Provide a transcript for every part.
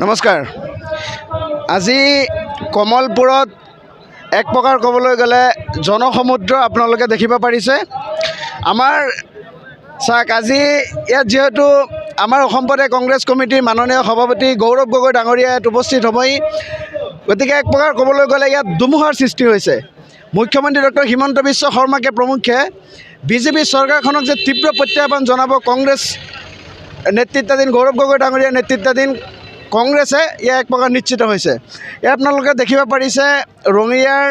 নমস্কাৰ। আজি কমলপুৰত এক প্ৰকাৰ ক'বলৈ গ'লে জনসমুদ্ৰ আপোনালোকে দেখিব পাৰিছে। আমাৰ চাওক, আজি ইয়াত যিহেতু আমাৰ অসম প্ৰদেশ কংগ্ৰেছ কমিটিৰ মাননীয় সভাপতি গৌৰৱ গগৈ ডাঙৰীয়া ইয়াত উপস্থিত হ'বই, গতিকে এক প্ৰকাৰ ক'বলৈ গ'লে ইয়াত ধুমুহাৰ সৃষ্টি হৈছে। মুখ্যমন্ত্ৰী ডক্টৰ হিমন্ত বিশ্ব শৰ্মাকে প্ৰমুখ্যে বিজেপি চৰকাৰখনক যে তীব্ৰ প্ৰত্যাহ্বান জনাব কংগ্ৰেছ নেতৃত্বাধীন গৌৰৱ গগৈ ডাঙৰীয়া নেতৃত্বাধীন কংগ্ৰেছে ইয়াৰ এক প্ৰকাৰ নিশ্চিত হৈছে। ইয়াত আপোনালোকে দেখিব পাৰিছে ৰঙিয়াৰ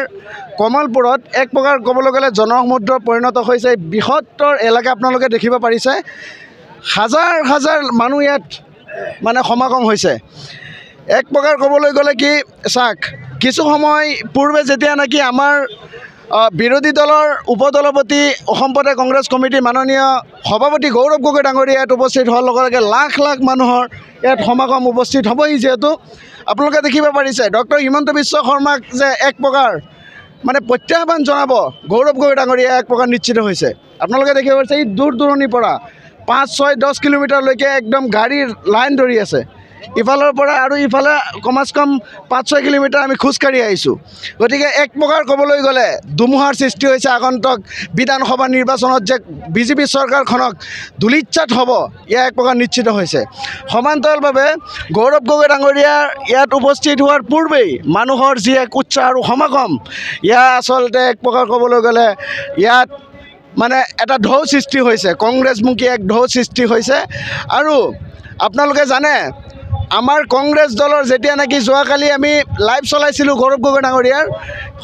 কমলপুৰত এক প্ৰকাৰ ক'বলৈ গ'লে জনসমুদ্ৰ পৰিণত হৈছে। বৃহত্তৰ এলেকা আপোনালোকে দেখিব পাৰিছে, হাজাৰ হাজাৰ মানুহ ইয়াত সমাগম হৈছে। এক প্ৰকাৰ ক'বলৈ গ'লে কি চাওক, কিছু সময় পূৰ্বে যেতিয়া নেকি আমাৰ বিৰোধী দলৰ উপদলপতি অসম প্ৰদেশ কংগ্ৰেছ কমিটিৰ মাননীয় সভাপতি গৌৰৱ গগৈ ডাঙৰীয়া ইয়াত উপস্থিত হোৱাৰ লগে লগে লাখ লাখ মানুহৰ ইয়াত সমাগম উপস্থিত হ'বহি। যিহেতু আপোনালোকে দেখিব পাৰিছে ডক্টৰ হিমন্ত বিশ্ব শৰ্মাক যে এক প্ৰকাৰ প্ৰত্যাহ্বান জনাব গৌৰৱ গগৈ ডাঙৰীয়া এক প্ৰকাৰ নিশ্চিত হৈছে। আপোনালোকে দেখিব পাৰিছে এই দূৰ দূৰণিৰ পৰা 5-6-10 কিলোমিটাৰলৈকে একদম গাড়ীৰ লাইন ধৰি আছে। ইফালৰ পৰা আৰু ইফালে কমাচ কম 5-6 কিলোমিটাৰ আমি খোজকাঢ়ি আহিছোঁ। গতিকে এক প্ৰকাৰ ক'বলৈ গ'লে ধুমুহাৰ সৃষ্টি হৈছে। আগন্তুক বিধানসভা নিৰ্বাচনত যে বিজেপি চৰকাৰখনক ধূলিচ্ছাত হ'ব, ইয়াৰ এক প্ৰকাৰ নিশ্চিত হৈছে। সমান্তৰালভাৱে গৌৰৱ গগৈ ডাঙৰীয়াৰ ইয়াত উপস্থিত হোৱাৰ পূৰ্বেই মানুহৰ যি এক উৎসাহ আৰু সমাগম, ইয়াৰ আচলতে এক প্ৰকাৰ ক'বলৈ গ'লে ইয়াত এটা ঢৌ সৃষ্টি হৈছে, কংগ্ৰেছমুখী এক ঢৌ সৃষ্টি হৈছে। আৰু আপোনালোকে জানে আমাৰ কংগ্ৰেছ দলৰ যেতিয়া নেকি যোৱাকালি আমি লাইভ চলাইছিলোঁ গৌৰৱ গগৈ ডাঙৰীয়াৰ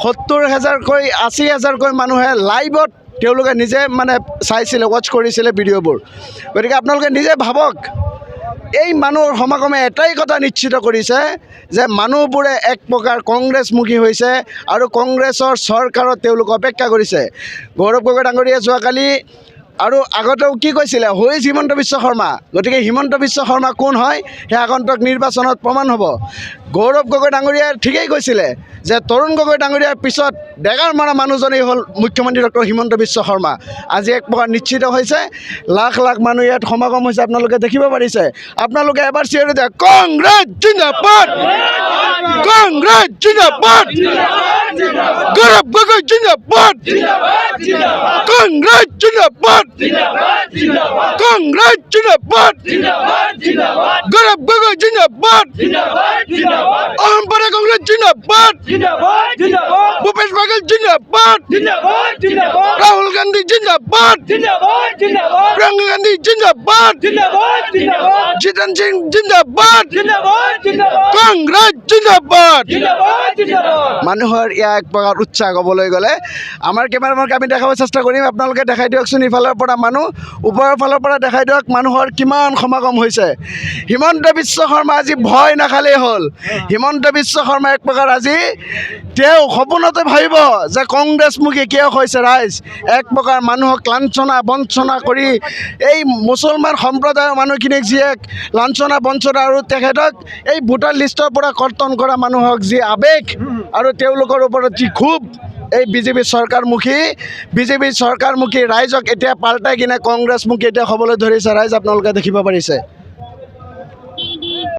70,000কৈ 80,000কৈ মানুহে লাইভত তেওঁলোকে নিজে চাইছিলে, ৱাচ কৰিছিলে ভিডিঅ'বোৰ। গতিকে আপোনালোকে নিজে ভাবক, এই মানুহৰ সমাগমে এটাই কথা নিশ্চিত কৰিছে যে মানুহবোৰে এক প্ৰকাৰ কংগ্ৰেছমুখী হৈছে আৰু কংগ্ৰেছৰ চৰকাৰত তেওঁলোক অপেক্ষা কৰিছে। গৌৰৱ গগৈ ডাঙৰীয়াই যোৱাকালি আৰু আগতেও কি কৈছিলে, হৈছে হিমন্ত বিশ্ব শৰ্মা। গতিকে হিমন্ত বিশ্ব শৰ্মা কোন হয় সেই আগন্তুক নিৰ্বাচনত প্ৰমাণ হ'ব। গৌৰৱ গগৈ ডাঙৰীয়াই ঠিকেই কৈছিলে যে তৰুণ গগৈ ডাঙৰীয়াৰ পিছত ডেগাৰ মৰা মানুহজনেই হ'ল মুখ্যমন্ত্ৰী ডক্টৰ হিমন্ত বিশ্ব শৰ্মা। আজি এক প্ৰকাৰ নিশ্চিত হৈছে, লাখ লাখ মানুহ ইয়াত সমাগম হৈছে। আপোনালোকে দেখিব পাৰিছে। আপোনালোকে এবাৰ চিঞৰি দিয়ে কংগ্ৰেছ জিন্দাবাদ, কংগ্ৰেছ জিন্দাবাদ, গৌৰৱ গগৈ জিন্দাবাদ, কংগ্ৰেছ জিন্দাবাদ, কংগ্ৰেছ জিন্দাবাদ, গৌৰৱ গগৈ জিন্দাবাদ, অসম প্ৰদেশ কংগ্ৰেছ জিন্দাবাদ, ভূপেশ বাঘেল জিন্দাবাদ, ৰাহুল গান্ধী জিন্দাবাদ, প্ৰিয়ংকা গান্ধী জিন্দাবাদ, জিতেন সিং জিন্দাবাদ, কংগ্ৰেছ জিন্দাবাদ। মানুহৰ ইয়াৰ এক প্ৰকাৰ উৎসাহ ক'বলৈ গ'লে আমাৰ কেমেৰামেনক আমি দেখাব চেষ্টা কৰিম। আপোনালোকে দেখাই দিয়কচোন, ইফালৰ পৰা মানুহ, ওপৰৰ ফালৰ পৰা দেখাই দিয়ক মানুহৰ কিমান সমাগম হৈছে। হিমন্ত বিশ্ব শৰ্মা আজি ভয় নাখালেই হ'ল। হিমন্ত বিশ্ব শৰ্মা এক প্ৰকাৰ আজি তেওঁ সপোনতে ভাবিব যে কংগ্ৰেছমুখী কিয় হৈছে ৰাইজ। এক প্ৰকাৰ মানুহক লাঞ্ছনা বঞ্চনা কৰি এই মুছলমান সম্প্ৰদায়ৰ মানুহখিনিক যি এক লাঞ্ছনা বঞ্চনা আৰু তেখেতক এই ভোটাৰ লিষ্টৰ পৰা কৰ্তন কৰা মানুহক যি আৱেগ আৰু তেওঁলোকৰ ওপৰত যি ক্ষোভ, এই বিজেপি চৰকাৰমুখী ৰাইজক এতিয়া পাল্টাই কিনে কংগ্ৰেছমুখী এতিয়া হ'বলৈ ধৰিছে। ৰাইজ আপোনালোকে দেখিব পাৰিছে।